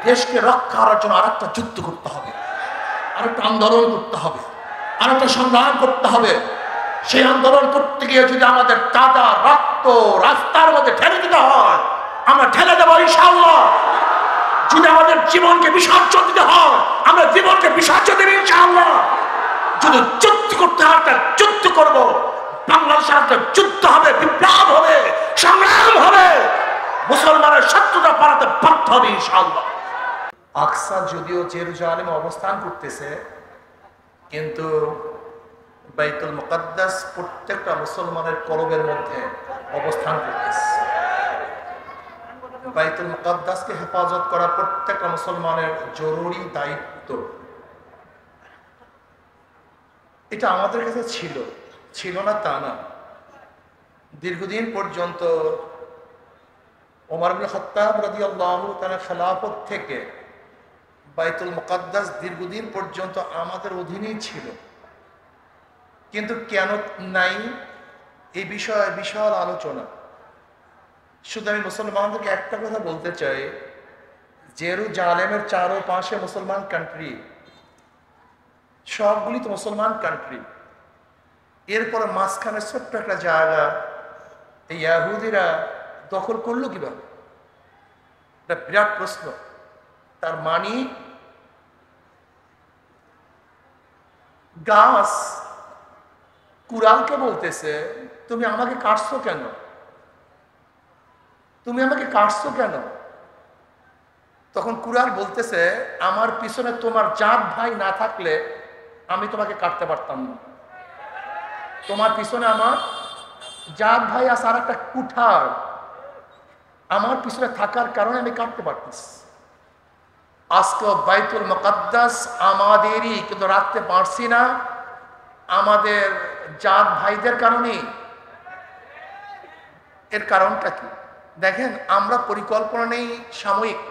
দেশকে রক্ষা করার জন্য আরেকটা যুদ্ধ করতে হবে, আরেকটা আন্দোলন করতে হবে, আরেকটা সংগ্রাম করতে হবে। সেই আন্দোলন করতে গিয়ে যদি আমাদের তাজা রক্ত রাস্তার মধ্যে ঢেলে দিতে হয়, আমরা ঢেলে দেবো ইনশাআল্লাহ। যদি আমাদের জীবনকে বিসর্জন দিতে হয়, আমরা জীবনকে বিসর্জন দেব ইনশাআল্লাহ। যদি যুদ্ধ করতে হয়, একটা যুদ্ধ করব। বাংলাদেশের একটা যুদ্ধ হবে, বিপ্লব হবে, সংগ্রাম হবে, মুসলমানের শত্রুতা পালাতে বাধ্য হবে ইনশাআল্লাহ। আকসা যদিও জেরুজালেমে অবস্থান করতেছে, কিন্তু বাইতুল মুকাদ্দাস প্রত্যেকটা মুসলমানের কলবের মধ্যে অবস্থান করতেছে। বাইতুল মুকাদ্দাসকে হেফাজত করা প্রত্যেকটা মুসলমানের জরুরি দায়িত্ব। এটা আমাদের কাছে ছিল না তা না। দীর্ঘদিন পর্যন্ত ওমর ইবনে খাত্তাব রাদিয়াল্লাহু তাআলা খেলাফত থেকে বাইতুল মুকাদ্দাস দীর্ঘদিন পর্যন্ত আমাদের অধীনেই ছিল, কিন্তু কেন নাই এই বিষয়ে বিশাল আলোচনা। শুধু আমি মুসলমানদেরকে একটা কথা বলতে চাই, জেরুজালেমের চারপাশে মুসলমান কান্ট্রি, সবগুলি তো মুসলমান কান্ট্রি। এরপর মাঝখানে ছোট্ট একটা জায়গা এই ইহুদিরা দখল করলো কিভাবে? এটা বিরাট প্রশ্ন। তার মানে গাছ কুরআনকে বলতেছে, তুমি আমাকে কাটছো কেন? তুমি আমাকে কাটছো কেন? তখন কুরআন বলতেছে, আমার পিছনে তোমার জাত ভাই না থাকলে আমি তোমাকে কাটতে পারতাম না। তোমার পিছনে আমার জাত ভাই আছে, আর একটা কুঠার আমার পিছনে থাকার কারণে আমি কাটতে পারতেছি। আজকে বাইতুল মুকাদ্দাস আমাদেরই, কিন্তু রাখতে পারছি না আমাদের জাত ভাইদের কারণে। এর কারণটা কি? দেখেন, আমরা পরিকল্পনা নেই সাময়িক।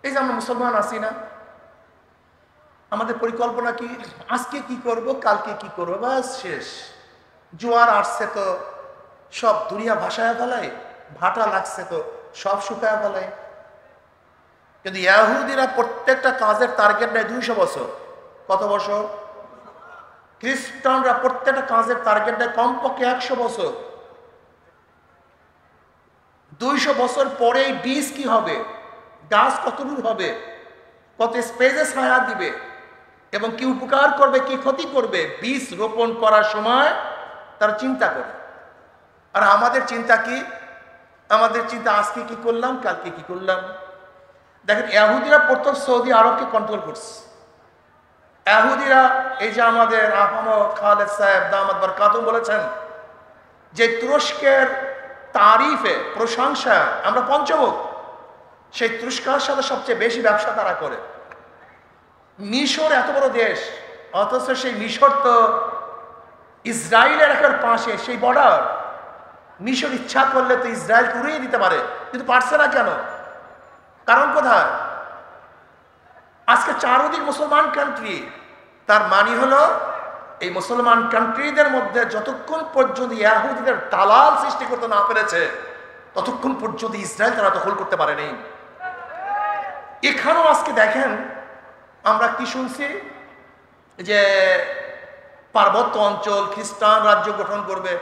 এই যে আমরা মুসলমান আছি না, আমাদের পরিকল্পনা কি? আজকে কি করব, কালকে কি করবো, বাস শেষ। জোয়ার আসছে তো সব দুনিয়া ভাসায় ফেলায়, ভাটা লাগছে তো সব শুকায় ফেলায়। কিন্তু ইহুদিরা প্রত্যেকটা কাজের টার্গেট নেয় 200 বছর। কত বছর? খ্রিস্টানরা প্রত্যেকটা কাজের টার্গেট নেয় কমপক্ষে 100 বছর। 200 বছর পরে বীজ কি হবে, গাছ কত দূর হবে, কত স্পেসে ছায়া দিবে এবং কি উপকার করবে, কি ক্ষতি করবে, বীজ রোপণ করার সময় তারা চিন্তা করে। আর আমাদের চিন্তা কি? আমাদের চিন্তা আজকে কি করলাম, কালকে কি করলাম। দেখেন, ইহুদিরা প্রথম সৌদি আরবকে কন্ট্রোল করছে। ইহুদিরা, এই যে আমাদের আহমদ খালেদ সাহেব দামাত বরকাতুম বলেছেন যে তুরস্কের তারিফে, প্রশংসা আমরা পঞ্চমুখ, সেই তুরস্কের সাথে সবচেয়ে বেশি ব্যবসা তারা করে। মিশর এত বড় দেশ, অথচ সেই মিশর তো ইসরায়েলের একের পাশে, সেই বর্ডার। মিশর ইচ্ছা করলে তো ইসরায়েল উড়িয়ে দিতে পারে, কিন্তু পারছে না কেন? কারণ কোথায়? আজকে চারদিক মুসলমান কান্ট্রি। তার মানে হলো এই মুসলমান কান্ট্রিদের মধ্যে যতক্ষণ পর্যন্ত ইহুদিদের দালাল সৃষ্টি করতে না পেরেছে, ততক্ষণ পর্যন্ত ইসরায়েল তারা দখল করতে পারেনি। এখানেও আজকে দেখেন, আমরা কি শুনছি যে পার্বত্য অঞ্চল খ্রিস্টান রাজ্য গঠন করবে।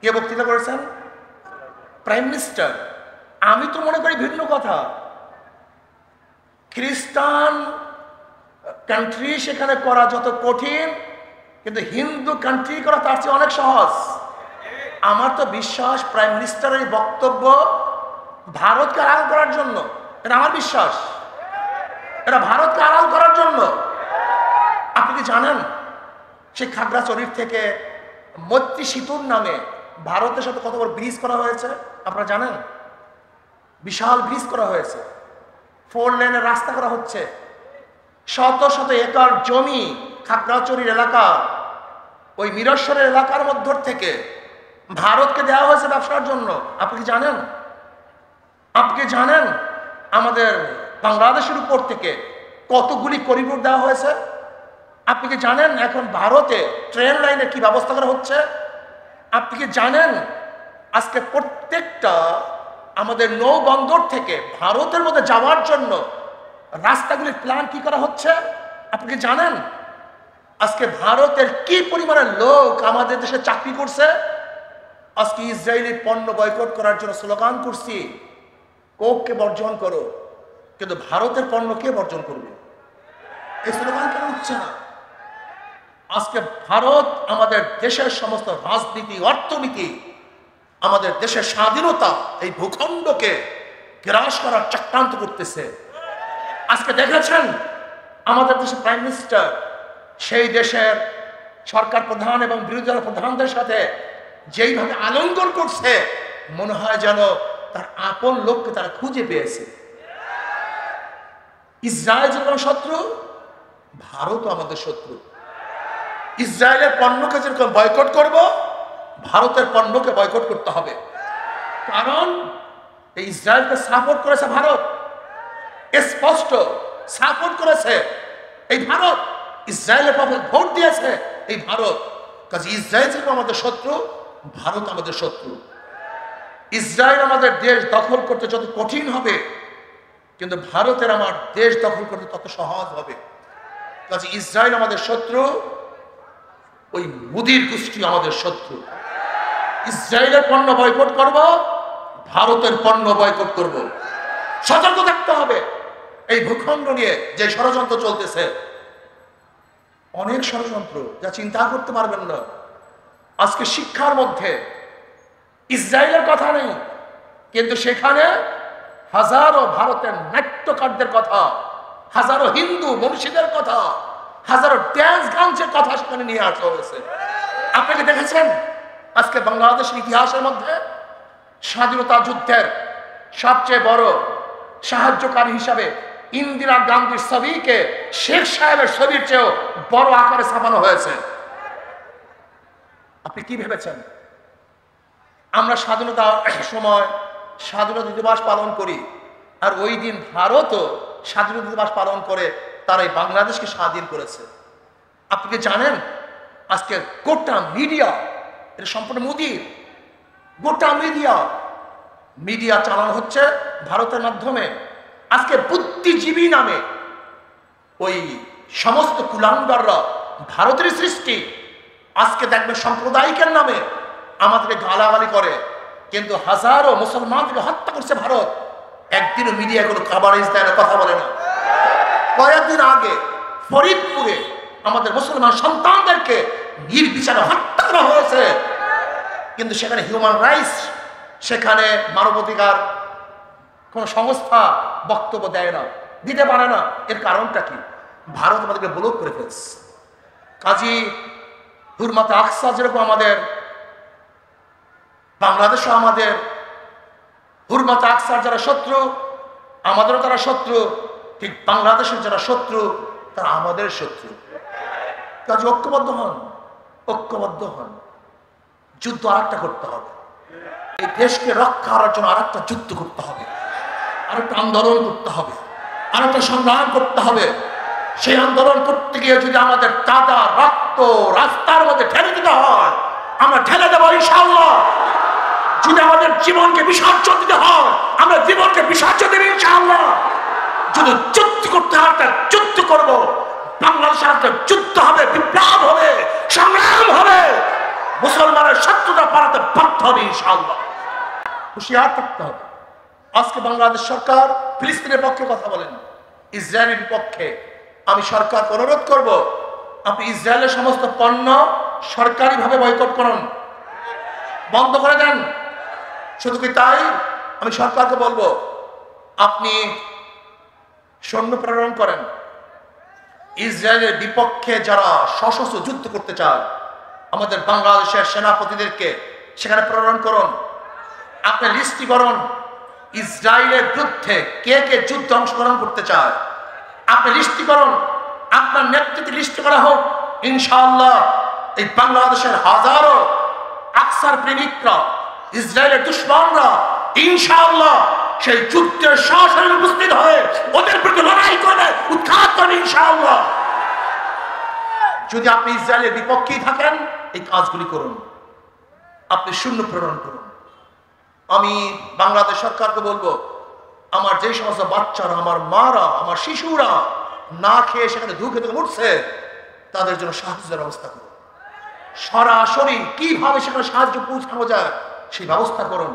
কে বক্তৃতা করেছেন? Prime minister. আমি তো মনে করি ভিন্ন কথা। খ্রিস্টান কান্ট্রি সেখানে করা যত কঠিন, কিন্তু হিন্দু কান্ট্রি করা তার চেয়ে অনেক সহজ। আমার তো বিশ্বাস প্রাইম মিনিস্টারের বক্তব্য ভারতকে আড়াল করার জন্য। এটা আমার বিশ্বাস, এটা ভারতকে আড়াল করার জন্য। আপনি কি জানেন, সেই খাগড়াছড়ির থেকে মৈত্রী সেতুর নামে ভারতের সাথে কত বড় ব্রিজ করা হয়েছে আপনারা জানেন? বিশাল ব্রিজ করা হয়েছে, 4 লেনের রাস্তা করা হচ্ছে। শত শত একর জমি খাগড়াছড়ির এলাকা, ওই মিরসরের এলাকার মধ্য থেকে ভারতকে দেওয়া হয়েছে ব্যবসার জন্য। আপনি কি জানেন? আপনি জানেন আমাদের বাংলাদেশের উপর থেকে কতগুলি করিডোর দেওয়া হয়েছে? আপনি কি জানেন এখন ভারতে ট্রেন লাইনের কি ব্যবস্থা করা হচ্ছে? আপনি কি জানেন আজকে প্রত্যেকটা আমাদের নৌ বন্দর থেকে ভারতের মধ্যে যাওয়ার জন্য রাস্তাগুলির প্ল্যান কি করা হচ্ছে আপনি কি জানেন? আজকে ভারতের কি পরিমাণের লোক আমাদের দেশে চাকরি করছে। আজকে ইসরায়েলি পণ্য বয়কট করার জন্য স্লোগান করছি, কোককে বর্জন করো, কিন্তু ভারতের পণ্য কে বর্জন করবে? এই স্লোগান কেন হচ্ছে না? আজকে ভারত আমাদের দেশের সমস্ত রাজনীতি, অর্থনীতি, আমাদের দেশের স্বাধীনতা, এই ভূখণ্ডকে গ্রাস করার চক্রান্ত করতেছে। আজকে দেখেছেন আমাদের দেশের প্রাইম মিনিস্টার সেই দেশের সরকার প্রধান এবং বিরোধী দল প্রধানদের সাথে যেইভাবে আলিঙ্গন করছে, মনে হয় যেন তার আপন লোককে তারা খুঁজে পেয়েছে। ইসরায়েল যেরকম শত্রু, ভারতও আমাদের শত্রু। ইসরায়েলের পণ্যকে যেরকম বয়কট করব, ভারতের পণ্যকে বয়কট করতে হবে। কারণ এই ইসরায়েলকে সাপোর্ট করেছে ভারত, স্পষ্ট সাপোর্ট করেছে এই ভারত, ইসরায়েলের পক্ষে ভোট দিয়েছে এই ভারত। কাজে ইসরায়েল যেরকম আমাদের শত্রু, ভারত আমাদের শত্রু। ইসরায়েল আমাদের দেশ দখল করতে যত কঠিন হবে, কিন্তু ভারতের আমার দেশ দখল করতে তত সহজ হবে। কাজে ইসরায়েল আমাদের শত্রু, ওই মুদির গোষ্ঠী আমাদের শত্রু। ইসরায়েলের পণ্য বয়কট করব, ভারতের পণ্য বয়কট করব। সতর্ক থাকতে হবে। এই ভূখণ্ড নিয়ে যে ষড়যন্ত্র চলতেছে, অনেক ষড়যন্ত্র যা চিন্তা করতে পারবেন না। আজকে শিক্ষার মধ্যে ইসরায়েলের কথা নেই, কিন্তু সেখানে হাজারো ভারতের নাট্যকারদের কথা, হাজারো হিন্দু বংশীদের কথা, হাজারো ড্যান্স গানের কথা সেখানে নিয়ে আসা হয়েছে। আপনাকে দেখেছেন আজকে বাংলাদেশের ইতিহাসের মধ্যে স্বাধীনতা যুদ্ধের সবচেয়ে বড় সাহায্যকারী হিসাবে ইন্দিরা গান্ধীর ছবিকে শেখ সাহেবের ছবির চেয়েও বড় আকারে ছাপানো হয়েছে। আপনি কি ভেবেছেন আমরা স্বাধীনতার সময় স্বাধীনতা দিবস পালন করি, আর ওই দিন ভারতও স্বাধীনতা দিবস পালন করে তারা এই বাংলাদেশকে স্বাধীন করেছে? আপনি কি জানেন আজকে গোটা মিডিয়া, এটা সম্পূর্ণ মোদির, গোটা মিডিয়া চালানো হচ্ছে ভারতের মাধ্যমে। আজকে বুদ্ধিজীবী নামে ওই সমস্ত কুলাঙ্গাররা ভারতের সৃষ্টি। আজকে দেখবেন সাম্প্রদায়িকের নামে আমাদেরকে গালাগালি করে, কিন্তু হাজারো মুসলমানকে হত্যা করছে ভারত। একদিনও মিডিয়া কোনো কাভারেজ দেয় না, কথা বলে না। কয়েকদিন আগে ফরিদপুরে আমাদের মুসলমান সন্তানদেরকে নির্বিচারে হত্যা করা হয়েছে, কিন্তু সেখানে হিউম্যান রাইটস, সেখানে মানবাধিকার কোন সংস্থা বক্তব্য দেয় না, দিতে পারে না। এর কারণটা কি? ভারত আমাদেরকে ব্লক করে ফেলছে। কাজী হুরমাতে আকসা যেরকম আমাদের বাংলাদেশও আমাদের, হুরমাতে আকসার যারা শত্রু আমাদেরও তারা শত্রু, ঠিক বাংলাদেশের যারা শত্রু তারা আমাদের শত্রু। কাজে ঐক্যবদ্ধ হন। যুদ্ধ আরেকটা করতে হবে, এই দেশকে রক্ষা করার জন্য আরেকটা যুদ্ধ করতে হবে, আরেকটা আন্দোলন করতে হবে, আরেকটা সংগ্রাম করতে হবে। সেই আন্দোলন করতে গিয়ে যদি আমাদের কাদা রক্ত রাস্তার মধ্যে ঠেলে দিতে হয়, আমরা ঠেলে দেবো ইনশাআল্লাহ। যদি আমাদের জীবনকে বিসর্জন দিতে হয়, আমরা জীবনকে বিসর্জন দেব ইনশাআল্লাহ। যদি যুদ্ধ করতে হয়, একটা যুদ্ধ করবো। বাংলাদেশের একটা যুদ্ধ হবে, বিপ্লব হবে, সংগ্রাম হবে। মুসলমানের শত্রুতা পালাতে বাধ্য হবে ইনশাআল্লাহ। হুঁশিয়ার থাকতে হবে। আজকে বাংলাদেশ সরকার ফিলিস্তিনের পক্ষে কথা বলেন, ইসরায়েলের বিপক্ষে। আমি সরকারকে অনুরোধ করব, আপনি ইসরায়েলের সমস্ত পণ্য সরকারিভাবে বয়কট করুন, বন্ধ করে দেন। শুধু কি তাই, আমি সরকারকে বলবো আপনি সৈন্য প্রেরণ করেন। ইসরায়েলের বিপক্ষে যারা সশস্ত্র যুদ্ধ করতে চায়, আমাদের বাংলাদেশের সেনাপতিদেরকে সেখানে প্রেরণ করুন। আপনি লিস্টি করুন ইসরায়েলের বিরুদ্ধে কে কে যুদ্ধে অংশগ্রহণ করতে চায়। আপনি লিস্টি করুন, আপনার নেতৃত্বে লিস্টি করা হোক। ইনশাআল্লাহ এই বাংলাদেশের হাজারো আকসার প্রেমিকরা, ইসরায়েলের দুশ্মনরা ইনশাআল্লাহ সেই যুদ্ধের সরাসরি উপস্থিত হয়ে ওদের বিরুদ্ধে লড়াই করে উৎখাত করে ইনশাআল্লাহ। যদি আপনি ইসরায়েলের বিপক্ষেই থাকেন, এই কাজগুলি করুন, আপনি সৈন্য প্রেরণ করুন। আমি বাংলাদেশ সরকারকে বলবো আমার যে সমস্ত বাচ্চারা, আমার মারা, আমার শিশুরা না খেয়ে সেখানে দুঃখে থেকে উঠছে, তাদের জন্য সাহায্যের ব্যবস্থা করুন। সরাসরি কিভাবে সেখানে সাহায্য পৌঁছানো যায় সেই ব্যবস্থা করুন।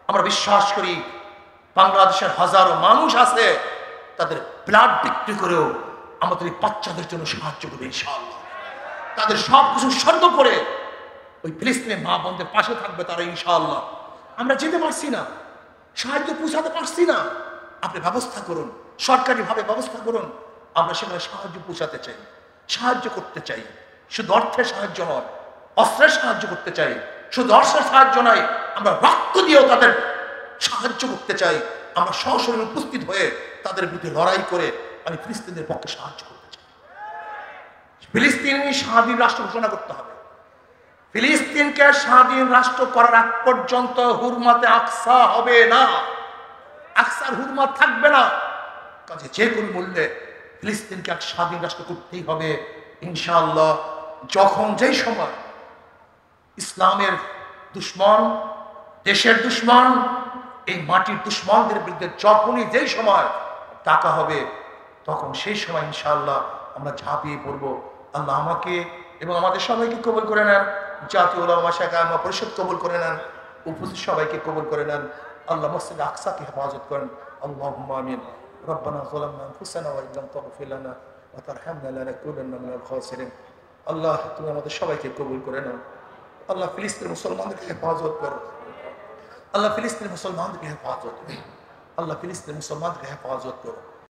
আমরা বিশ্বাস করি বাংলাদেশের হাজারো মানুষ আছে, তাদের ব্লাড বিক্রি করেও আমাদের এই বাচ্চাদের জন্য সাহায্য করবে ইনশাআল্লাহ। তাদের সব কিছু সর্ব করে ওই ফিলিস্তিনের মা বোনদের পাশে থাকবে তারা ইনশাআল্লাহ। আমরা যেতে পারছি না, সাহায্য পৌঁছাতে পারছি না, আপনি ব্যবস্থা করুন, সরকারিভাবে ব্যবস্থা করুন। আমরা সেখানে সাহায্য পৌঁছাতে চাই, সাহায্য করতে চাই। শুধু অর্থের সাহায্য নয়, অস্ত্রের সাহায্য করতে চাই। শুধু অস্ত্রের সাহায্য নয়, আমরা রক্ত দিয়েও তাদের সাহায্য করতে চাই। আমরা সরাসরি উপস্থিত হয়ে তাদের বিরুদ্ধে লড়াই করে আমি ফিলিস্তিনের পক্ষে সাহায্য করতে চাই। ফিলিস্তিন স্বাধীন রাষ্ট্র ঘোষণা করতে হবে। ফিলিস্তিনকে স্বাধীন রাষ্ট্র করার আগ পর্যন্ত হুরমাতে আকসা হবে না, আকসার হুরমাত থাকবে না। কাজে যে কোনো মূল্যে ফিলিস্তিনকে এক স্বাধীন রাষ্ট্র করতেই হবে ইনশাআল্লাহ। যখন যেই সময় ইসলামের দুশ্মন, দেশের দুশ্মন, এই মাটির দুশ্মনদের বিরুদ্ধে যখনই যেই সময় ডাকা হবে, তখন সেই সময় ইনশাআল্লাহ আমরা ঝাঁপিয়ে পড়বো। আল্লাহ আমাকে এবং আমাদের সবাইকে কবুল করে নেন, জাতীয় উলামা শায়খা পরিষদ কবুল করে নেন, উপস্থিত সবাইকে কবুল করে নেন। আল্লাহ মসজিদ আকসাকে হেফাজত করেন। আল্লাহুম্মা আমিন। রব্বানা যালামনা আনফুসানা ওয়া ইল্লাম তাগফির লানা ওয়া তারহামনা লানাকুনান্না মিনাল খাসিরিন। আল্লাহ তুমি আমাদের সবাইকে কবুল করে নাও। আল্লাহ ফিলিস্তিনের মুসলমানদেরকে হেফাজত করো। আল্লাহ ফিলিস্তিনের মুসলমানদেরকে হেফাজত করো। আল্লাহ ফিলিস্তিনের মুসলমানদেরকে হেফাজত করো।